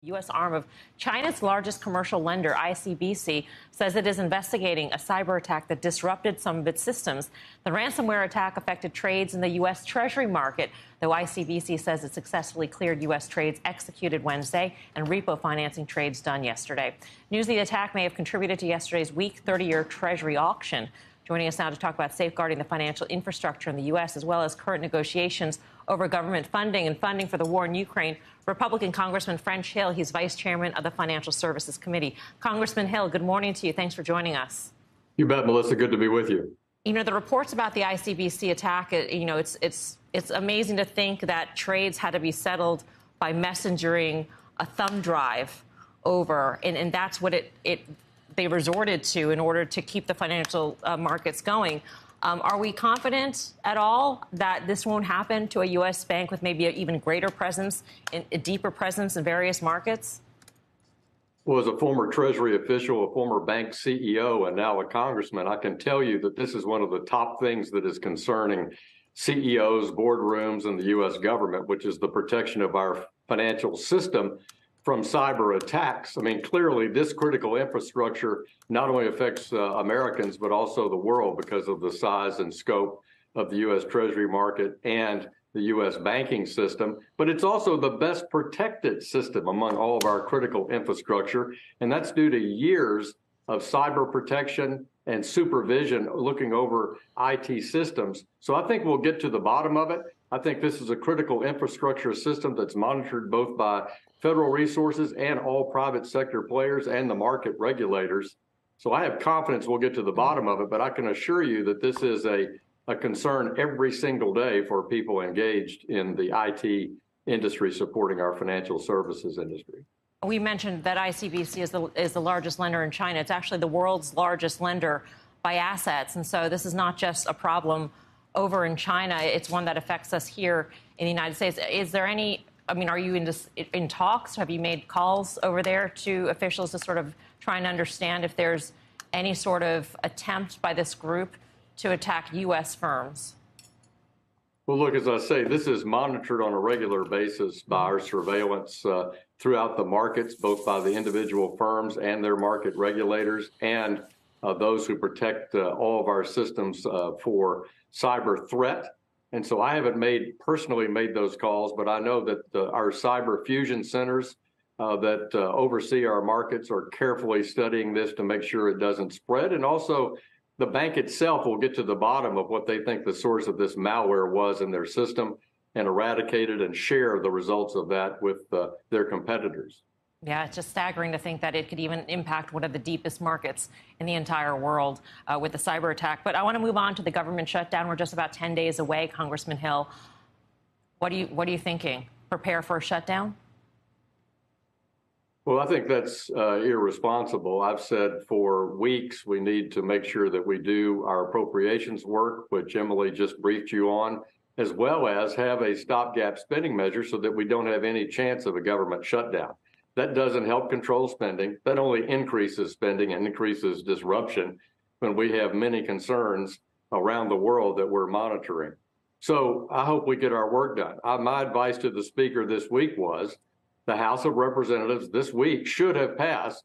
U.S. arm of China's largest commercial lender, ICBC, says it is investigating a cyber attack that disrupted some of its systems. The ransomware attack affected trades in the U.S. Treasury market, though ICBC says it successfully cleared U.S. trades executed Wednesday and repo financing trades done yesterday. News of the attack may have contributed to yesterday's weak 30-year Treasury auction. Joining us now to talk about safeguarding the financial infrastructure in the U.S., as well as current negotiations over government funding and funding for the war in Ukraine, Republican Congressman French Hill. He's vice chairman of the Financial Services Committee. Congressman Hill, good morning to you. Thanks for joining us. You bet, Melissa. Good to be with you. You know, the reports about the ICBC attack, it's amazing to think that trades had to be settled by messengering a thumb drive over, and that's what they resorted to in order to keep the financial markets going. Are we confident at all that this won't happen to a U.S. bank with maybe an even greater presence, a deeper presence in various markets? Well, as a former Treasury official, a former bank CEO, and now a congressman, I can tell you that this is one of the top things that is concerning CEOs, boardrooms, and the U.S. government, which is the protection of our financial system from cyber attacks. I mean, clearly, this critical infrastructure not only affects Americans, but also the world because of the size and scope of the U.S. Treasury market and the U.S. banking system. But it's also the best protected system among all of our critical infrastructure. And that's due to years of cyber protection and supervision looking over IT systems. So I think we'll get to the bottom of it. I think this is a critical infrastructure system that's monitored both by federal resources and all private sector players and the market regulators. So I have confidence we'll get to the bottom of it, but I can assure you that this is a concern every single day for people engaged in the IT industry supporting our financial services industry. We mentioned that ICBC is the largest lender in China. It's actually the world's largest lender by assets. And so this is not just a problem over in China. It's one that affects us here in the United States. Is there any, are you in talks? Have you made calls over there to officials to sort of try and understand if there's any sort of attempt by this group to attack U.S. firms? Well, look, as I say, this is monitored on a regular basis by our surveillance throughout the markets, both by the individual firms and their market regulators and those who protect all of our systems for cyber threat. And so I haven't personally made those calls, but I know that our cyber fusion centers that oversee our markets are carefully studying this to make sure it doesn't spread. And also the bank itself will get to the bottom of what they think the source of this malware was in their system and eradicate it and share the results of that with their competitors. Yeah, it's just staggering to think that it could even impact one of the deepest markets in the entire world with the cyber attack. But I want to move on to the government shutdown. We're just about 10 days away, Congressman Hill. What are you thinking? Prepare for a shutdown? Well, I think that's irresponsible. I've said for weeks we need to make sure that we do our appropriations work, which Emily just briefed you on, as well as have a stopgap spending measure so that we don't have any chance of a government shutdown. That doesn't help control spending. That only increases spending and increases disruption when we have many concerns around the world that we're monitoring. So I hope we get our work done. My advice to the Speaker this week was the House of Representatives this week should have passed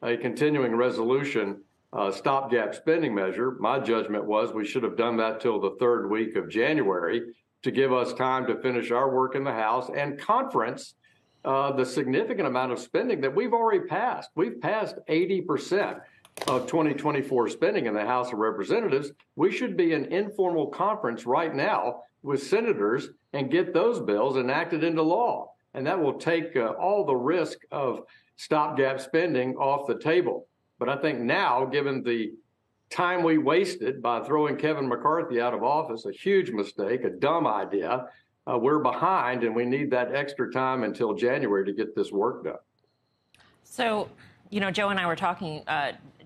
a continuing resolution stopgap spending measure. My judgment was we should have done that till the third week of January to give us time to finish our work in the House and conference the significant amount of spending that we've already passed. We've passed 80% of 2024 spending in the House of Representatives. We should be in informal conference right now with senators and get those bills enacted into law. And that will take all the risk of stopgap spending off the table. But I think now, given the time we wasted by throwing Kevin McCarthy out of office, a huge mistake, a dumb idea, we're behind, and we need that extra time until January to get this work done. So, Joe and I were talking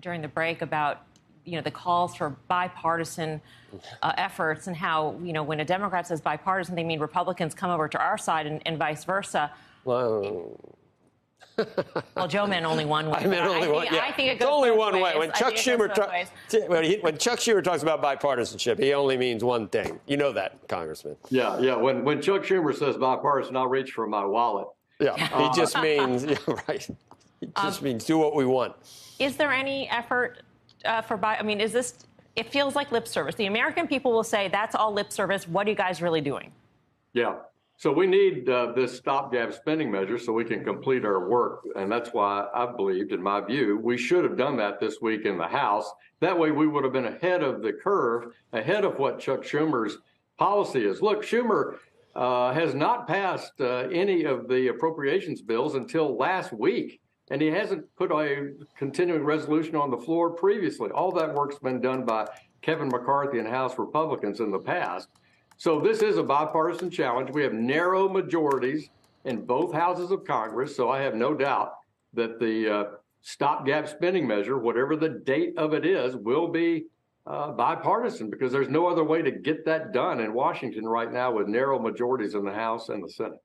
during the break about, the calls for bipartisan efforts and how, when a Democrat says bipartisan, they mean Republicans come over to our side and vice versa. Well, Joe meant only one way. I meant only one. Yeah. I think it goes only both one ways. way. When Chuck Schumer talks about bipartisanship, he only means one thing. You know that, Congressman. Yeah. When Chuck Schumer says bipartisan, I'll reach for my wallet. Yeah, he just means, yeah, right. He just means do what we want. Is there any effort I mean, it feels like lip service. The American people will say, that's all lip service. What are you guys really doing? Yeah. So we need this stopgap spending measure so we can complete our work. And that's why I believed, in my view, we should have done that this week in the House. That way we would have been ahead of the curve, ahead of what Chuck Schumer's policy is. Look, Schumer has not passed any of the appropriations bills until last week. And he hasn't put a continuing resolution on the floor previously. All that work's been done by Kevin McCarthy and House Republicans in the past. So this is a bipartisan challenge. We have narrow majorities in both houses of Congress. So I have no doubt that the stopgap spending measure, whatever the date of it is, will be bipartisan, because there's no other way to get that done in Washington right now with narrow majorities in the House and the Senate.